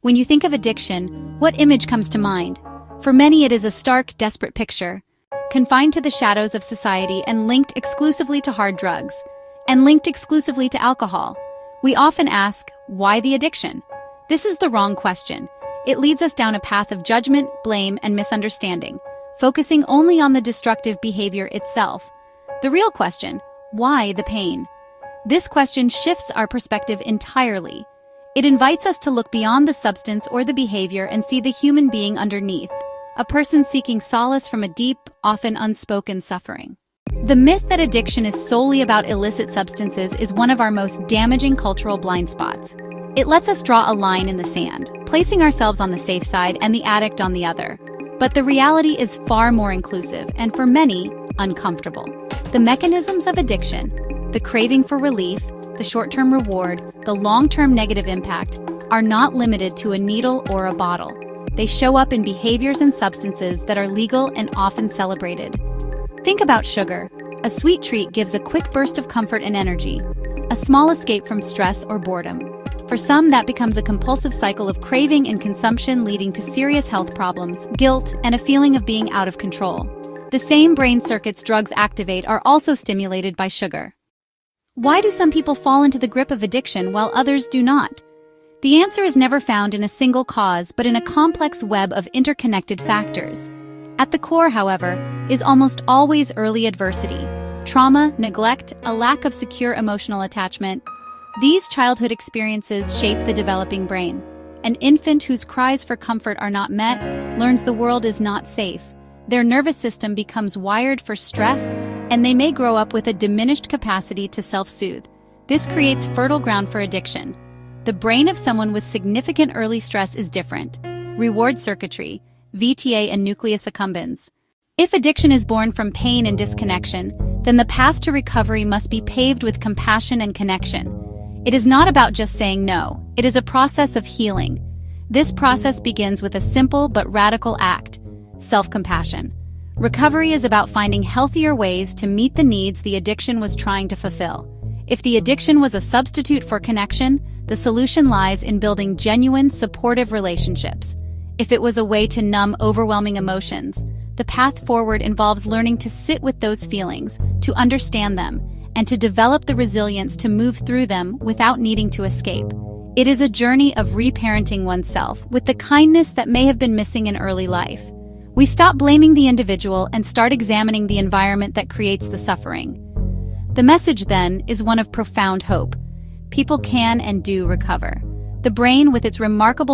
When you think of addiction, what image comes to mind? For many, it is a stark, desperate picture, confined to the shadows of society and linked exclusively to hard drugs, and linked exclusively to alcohol. We often ask, why the addiction? This is the wrong question. It leads us down a path of judgment, blame, and misunderstanding, focusing only on the destructive behavior itself. The real question, why the pain? This question shifts our perspective entirely. It invites us to look beyond the substance or the behavior and see the human being underneath, a person seeking solace from a deep, often unspoken suffering. The myth that addiction is solely about illicit substances is one of our most damaging cultural blind spots. It lets us draw a line in the sand, placing ourselves on the safe side and the addict on the other. But the reality is far more inclusive and, for many, uncomfortable. The mechanisms of addiction, the craving for relief, the short-term reward, the long-term negative impact, are not limited to a needle or a bottle. They show up in behaviors and substances that are legal and often celebrated. Think about sugar. A sweet treat gives a quick burst of comfort and energy, a small escape from stress or boredom. For some, that becomes a compulsive cycle of craving and consumption, leading to serious health problems, guilt, and a feeling of being out of control. The same brain circuits drugs activate are also stimulated by sugar. Why do some people fall into the grip of addiction while others do not? The answer is never found in a single cause, but in a complex web of interconnected factors. At the core, however, is almost always early adversity, trauma, neglect, a lack of secure emotional attachment. These childhood experiences shape the developing brain. An infant whose cries for comfort are not met learns the world is not safe. Their nervous system becomes wired for stress, and they may grow up with a diminished capacity to self-soothe. This creates fertile ground for addiction. The brain of someone with significant early stress is different. Reward circuitry, VTA and nucleus accumbens. If addiction is born from pain and disconnection, then the path to recovery must be paved with compassion and connection. It is not about just saying no, it is a process of healing. This process begins with a simple but radical act: self-compassion. Recovery is about finding healthier ways to meet the needs the addiction was trying to fulfill. If the addiction was a substitute for connection, the solution lies in building genuine, supportive relationships. If it was a way to numb overwhelming emotions, the path forward involves learning to sit with those feelings, to understand them, and to develop the resilience to move through them without needing to escape. It is a journey of reparenting oneself with the kindness that may have been missing in early life. We stop blaming the individual and start examining the environment that creates the suffering. The message, then, is one of profound hope. People can and do recover. The brain, with its remarkable